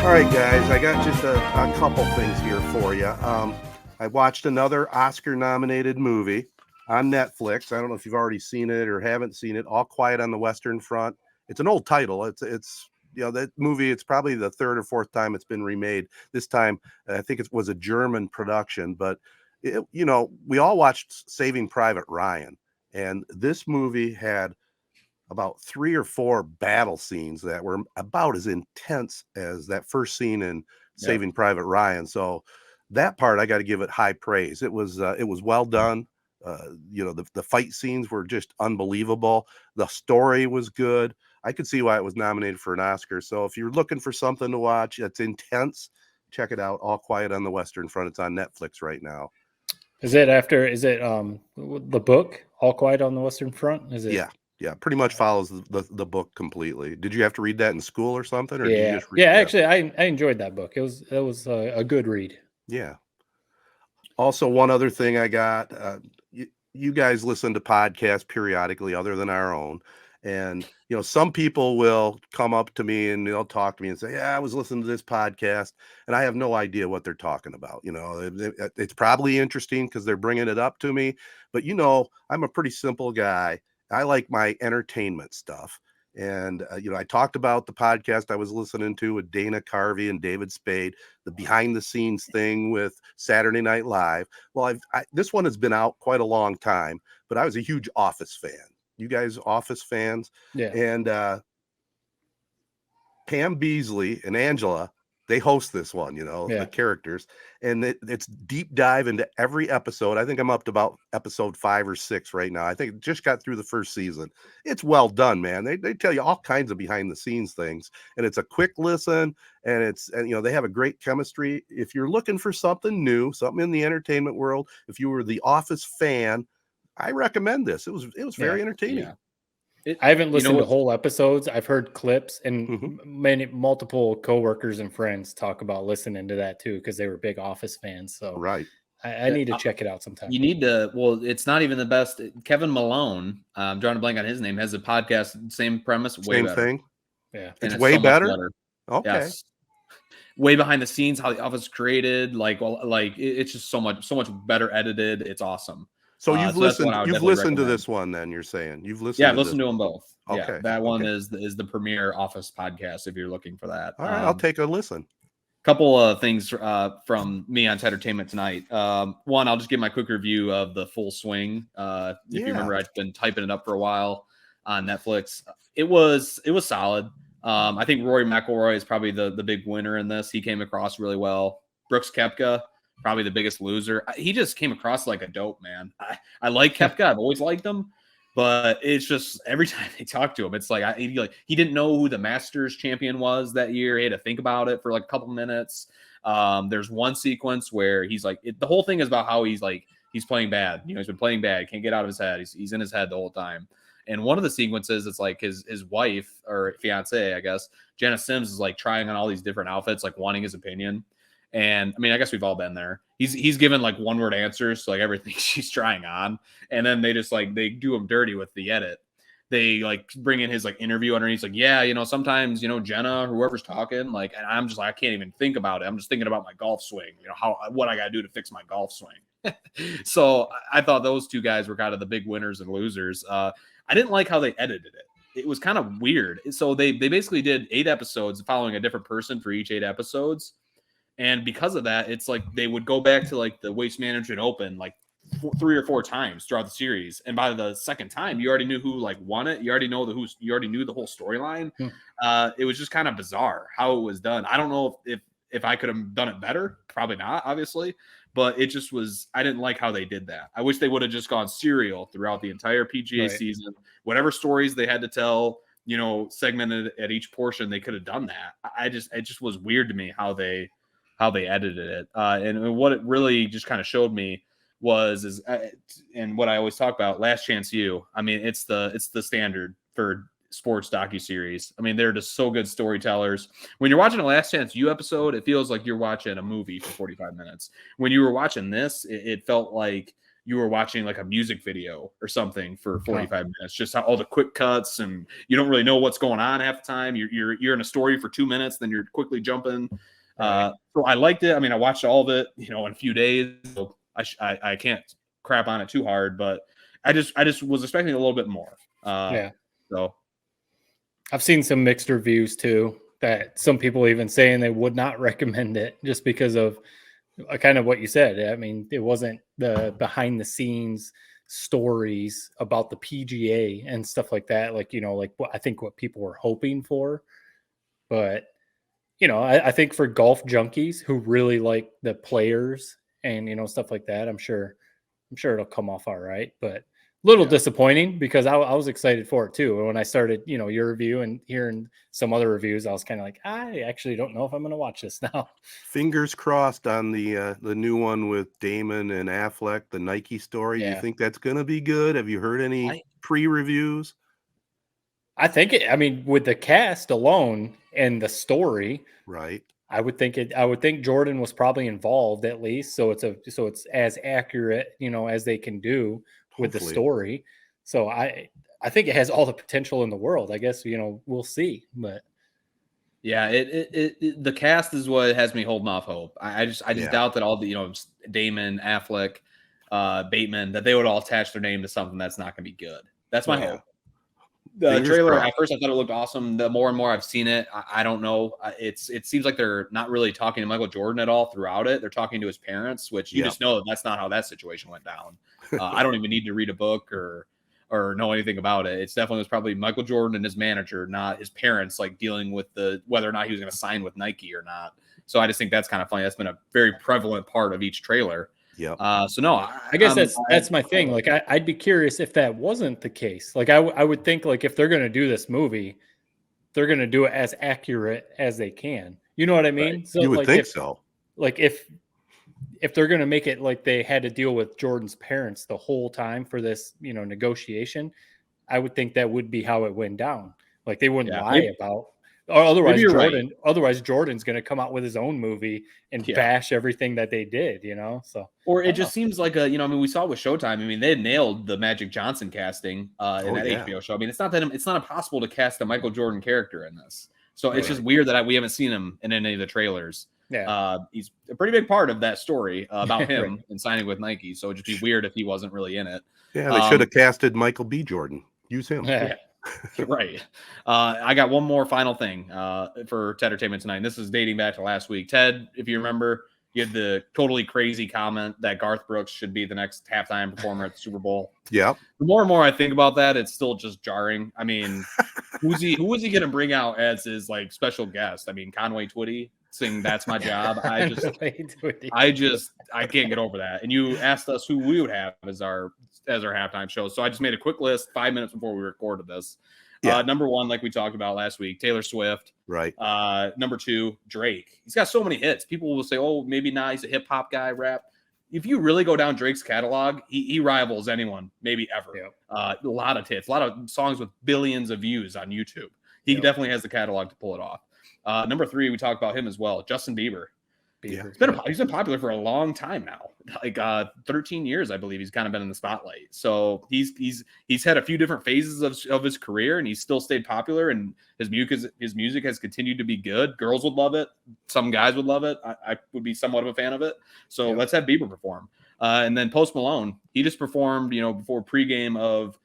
All right, guys, I got just a couple things here for you. I watched another Oscar-nominated movie on Netflix. I don't know if you've already seen it or haven't seen it. All Quiet on the Western Front. It's an old title. It's that movie. It's probably the third or fourth time it's been remade. This time, I think it was a German production. But we all watched Saving Private Ryan, and this movie had about 3 or 4 battle scenes that were about as intense as that first scene in Saving Private Ryan. So that part I got to give it high praise. It was well done. The fight scenes were just unbelievable. The story was good. I could see why it was nominated for an Oscar. So if you're looking for something to watch that's intense, check it out. All Quiet on the Western Front. It's on Netflix right now. Is it the book All Quiet on the Western Front? Is it? Yeah, pretty much follows the book completely. Did you have to read that in school or something? Or did you just read actually, I enjoyed that book. It was a good read. Yeah. Also, one other thing I got, you guys listen to podcasts periodically other than our own. And, some people will come up to me and they'll talk to me and say, yeah, I was listening to this podcast and I have no idea what they're talking about. It's probably interesting because they're bringing it up to me. But, I'm a pretty simple guy. I like my entertainment stuff. And, I talked about the podcast I was listening to with Dana Carvey and David Spade, the behind the scenes thing with Saturday Night Live. Well, this one has been out quite a long time, but I was a huge Office fan. You guys Office fans? Yeah. And Pam Beasley and Angela, they host this one, the characters, and it's deep dive into every episode. I think I'm up to about episode 5 or 6 right now. I think it just got through the first season. It's well done, man. They tell you all kinds of behind the scenes things, and it's a quick listen, and they have a great chemistry. If you're looking for something new, something in the entertainment world, if you were the Office fan, I recommend this. It was very entertaining. Yeah. I haven't listened to whole episodes. I've heard clips, and multiple coworkers and friends talk about listening to that too because they were big Office fans. So right, I need to check it out sometime. You need to. Well, it's not even the best. Kevin Malone, I'm drawing a blank on his name, has a podcast, same premise, same thing. Yeah, it's way so better. Okay. Yes. Way behind the scenes, how the Office is created, it's just so much better edited. It's awesome. So you've listened to this one, then you're saying you've listened. Yeah, I've listened to them both. Okay, yeah, that one is the premier Office podcast if you're looking for that. All right, I'll take a listen. Couple of things from me on Tedertainment Tonight. One, I'll just give my quick review of The Full Swing. If you remember, I've been typing it up for a while on Netflix. It was solid. I think Rory McIlroy is probably the big winner in this. He came across really well. Brooks Koepka, probably the biggest loser. He just came across like a dope, man. I like Koepka. I've always liked him, but it's just every time they talk to him, it's like he didn't know who the Masters champion was that year. He had to think about it for like a couple minutes. There's one sequence where he's like, the whole thing is about how he's playing bad. He's been playing bad. Can't get out of his head. He's in his head the whole time. And one of the sequences, it's like his wife or fiance, I guess, Jenna Sims is like trying on all these different outfits, like wanting his opinion. And I mean, I guess we've all been there. He's given like one word answers to like everything she's trying on. And then they just they do him dirty with the edit. They like bring in his like interview underneath. Like, yeah, sometimes, Jenna or whoever's talking, and I'm just like, I can't even think about it. I'm just thinking about my golf swing, what I got to do to fix my golf swing. So I thought those two guys were kind of the big winners and losers. I didn't like how they edited it. It was kind of weird. So they basically did 8 episodes following a different person for each 8 episodes. And because of that, it's like they would go back to like the Waste Management Open 3 or 4 times throughout the series. And by the second time, you already knew who won it. You already knew the whole storyline. It was just kind of bizarre how it was done. I don't know if I could have done it better. Probably not, obviously. But it just was, I didn't like how they did that. I wish they would have just gone serial throughout the entire PGA season. Whatever stories they had to tell, segmented at each portion, they could have done that. It just was weird to me how they edited it. And what it really just kind of showed me and what I always talk about, Last Chance U. I mean, it's the standard for sports docuseries. I mean, they're just so good storytellers. When you're watching a Last Chance U episode, it feels like you're watching a movie for 45 minutes. When you were watching this, it felt like you were watching like a music video or something for 45 minutes. Just all the quick cuts, and you don't really know what's going on half the time. You're in a story for 2 minutes, then you're quickly jumping. So I liked it. I mean, I watched all of it, in a few days. So I can't crap on it too hard, but I just was expecting a little bit more. So I've seen some mixed reviews too, that some people even saying they would not recommend it just because of kind of what you said. I mean, it wasn't the behind the scenes stories about the PGA and stuff like that. Like, like what I think what people were hoping for. But, I think for golf junkies who really like the players and, stuff like that, I'm sure it'll come off all right. But little disappointing because I was excited for it too. And when I started, your review and hearing some other reviews, I was kind of like, I actually don't know if I'm going to watch this now. Fingers crossed on the new one with Damon and Affleck, the Nike story. You think that's going to be good? Have you heard any pre-reviews? I think with the cast alone and the story, right? I would think Jordan was probably involved at least, so it's as accurate, as they can do with the story. So I think it has all the potential in the world. I guess we'll see, but yeah, the cast is what has me holding off hope. I just doubt that all the Damon, Affleck, Bateman, that they would all attach their name to something that's not going to be good. That's my hope. The trailer at first I thought it looked awesome. The more and more I've seen it, I don't know. It seems like they're not really talking to Michael Jordan at all throughout it. They're talking to his parents, which you just know that's not how that situation went down. I don't even need to read a book or know anything about it. It's definitely was probably Michael Jordan and his manager, not his parents, like dealing with whether or not he was going to sign with Nike or not. So I just think that's kind of funny. That's been a very prevalent part of each trailer. Yeah. So no, I guess that's my thing. Like I'd be curious if that wasn't the case. Like I would think like if they're going to do this movie, they're going to do it as accurate as they can. You know what I mean? Right. So you would think so. Like if they're going to make it like they had to deal with Jordan's parents the whole time for this, negotiation, I would think that would be how it went down. Like they wouldn't lie about. Or otherwise, Jordan's going to come out with his own movie and bash everything that they did, So, or it just seems like we saw with Showtime. I mean, they had nailed the Magic Johnson casting in that HBO show. I mean, it's not impossible to cast a Michael Jordan character in this. So it's just weird that we haven't seen him in any of the trailers. Yeah, he's a pretty big part of that story about him and signing with Nike. So it'd just be weird if he wasn't really in it. Yeah, they should have casted Michael B. Jordan. Use him. Yeah. Right. I got one more final thing for Tedertainment Tonight. And this is dating back to last week. Ted, if you remember, you had the totally crazy comment that Garth Brooks should be the next halftime performer at the Super Bowl. Yeah. The more and more I think about that, it's still just jarring. I mean, who was he going to bring out as his like special guest? I mean, Conway Twitty sing "That's My Job." I can't get over that. And you asked us who we would have as our halftime show. So I just made a quick list 5 minutes before we recorded this. Number one, like we talked about last week, Taylor Swift. Right. Number two, Drake. He's got so many hits. People will say, oh, maybe not. He's a hip hop guy, rap. If you really go down Drake's catalog, he rivals anyone, maybe ever. Yep. A lot of hits, a lot of songs with billions of views on YouTube. He definitely has the catalog to pull it off. Number three, we talked about him as well, Justin Bieber. Yeah. He's been popular for a long time now, like 13 years, I believe. He's kind of been in the spotlight. So he's had a few different phases of his career, and he's still stayed popular. And his music has continued to be good. Girls would love it. Some guys would love it. I would be somewhat of a fan of it. So let's have Bieber perform. And then Post Malone, he just performed, before pregame of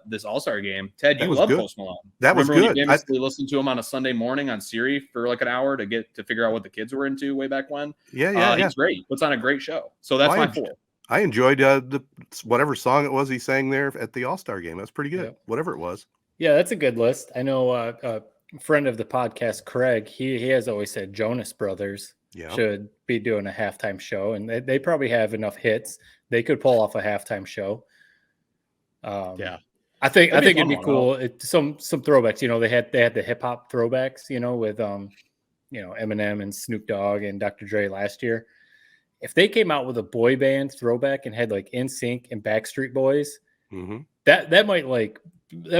this All-Star game. Ted, you love Post Malone. That was good. When you listened to him on a Sunday morning on Siri for like an hour to figure out what the kids were into way back when. He's great. Puts on a great show. So that's my four. I enjoyed the whatever song it was he sang there at the All-Star game. That's pretty good. Whatever it was. Yeah, that's a good list. I know a friend of the podcast, Craig, he has always said Jonas Brothers should be doing a halftime show, and they probably have enough hits. They could pull off a halftime show. I think it'd be cool. Some throwbacks. They had the hip hop throwbacks. With Eminem and Snoop Dogg and Dr. Dre last year. If they came out with a boy band throwback and had like NSYNC and Backstreet Boys, that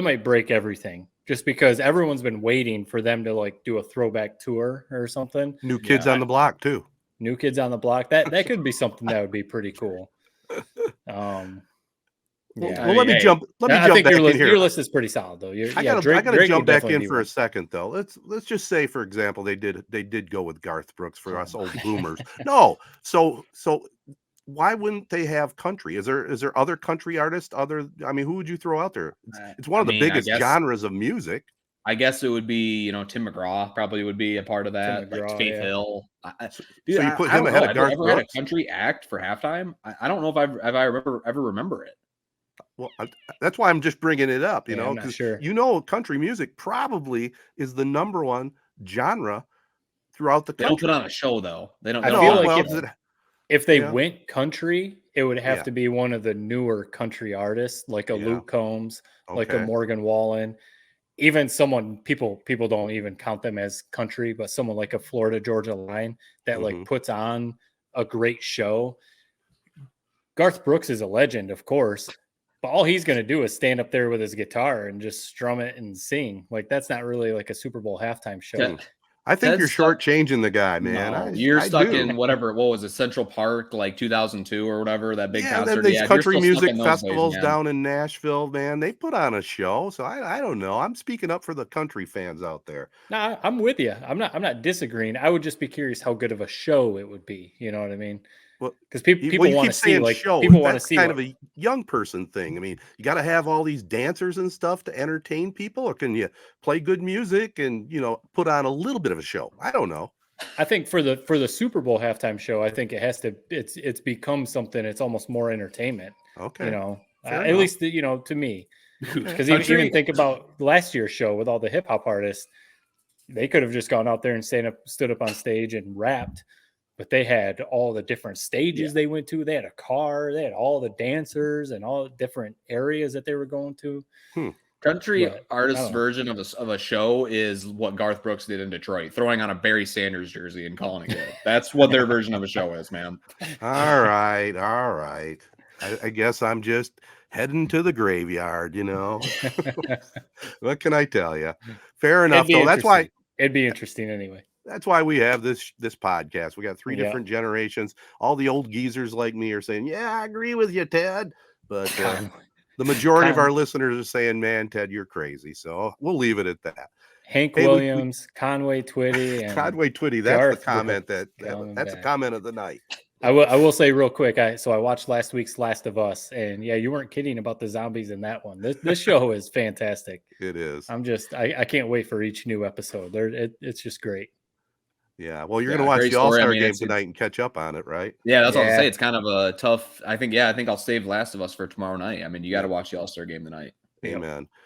might break everything. Just because everyone's been waiting for them to like do a throwback tour or something. New Kids on the Block too. New Kids on the Block. That could be something that would be pretty cool. Yeah. Well, let me hey, jump. Let me I jump think back your in list, here. your list is pretty solid though. I gotta jump back in for a second though. Let's just say, for example, they did go with Garth Brooks for us old boomers. No, so why wouldn't they have country? Is there other country artists? I mean, who would you throw out there? It's one I of the mean, biggest genres of music. I guess it would be, Tim McGraw probably would be a part of Tim that, like McGraw, Faith yeah. Hill. So you put I him don't ahead know. of Garth Ever had a Brooks? country act for halftime? I don't know if I ever remember it. Well, that's why I'm just bringing it up, Yeah, I'm not because sure. country music probably is the number one genre throughout the They don't put country. on a show though. They don't. I They don't feel put on like a show. if they Yeah. went country, it would have Yeah. to be one of the newer country artists, like a Yeah. Luke Combs, like a Okay. Morgan Wallen, even someone people don't even count them as country, but someone like a Florida Georgia Line that like puts on a great show. Garth Brooks is a legend, of course, but all he's going to do is stand up there with his guitar and just strum it and sing. Like that's not really like a Super Bowl halftime show. I think Ted's you're stuck- shortchanging the guy, man. No, I you're stuck do. in what was it, Central Park, like 2002 or whatever, that big Yeah, concert. then these you're country still stuck music in those days, festivals man. down in Nashville, man, they put on a show. So I don't know. I'm speaking up for the country fans out there. No, I'm with you. I'm not disagreeing. I would just be curious how good of a show it would be. You know what I mean? Well, Because people you want keep to see saying like show. people want to That's see kind what, of a young person thing. I mean, you got to have all these dancers and stuff to entertain people, or can you play good music and put on a little bit of a show? I don't know. I think for the Super Bowl halftime show, I think it has to. It's become something. It's almost more entertainment. Okay, fair At enough. least to me. Because Country- even think about last year's show with all the hip hop artists, they could have just gone out there and stood up on stage and rapped, but they had all the different stages they went to. They had a car, they had all the dancers and all the different areas that they were going to. Country But, artist's version of a show is what Garth Brooks did in Detroit, throwing on a Barry Sanders jersey and calling it good. That's what their version of a show is, man. All right. I guess I'm just heading to the graveyard, What can I tell you? Fair enough, though. That's why it'd be interesting anyway. That's why we have this podcast. We got three Yeah. different generations. All the old geezers like me are saying, "Yeah, I agree with you, Ted." But the majority of our listeners are saying, "Man, Ted, you're crazy." So we'll leave it at that. Hank Williams, Conway Twitty, and Conway Twitty. That's Garth the comment Brooks that's a comment of the night. I will say real quick. I watched last week's Last of Us, and yeah, you weren't kidding about the zombies in that one. This show is fantastic. It is. I can't wait for each new episode. It's just great. Yeah. Well, you're going to watch the All-Star game tonight and catch up on it, right? Yeah, that's what I'll say. It's kind of a tough. I think I'll save Last of Us for tomorrow night. I mean, you got to watch the All-Star game tonight. Amen.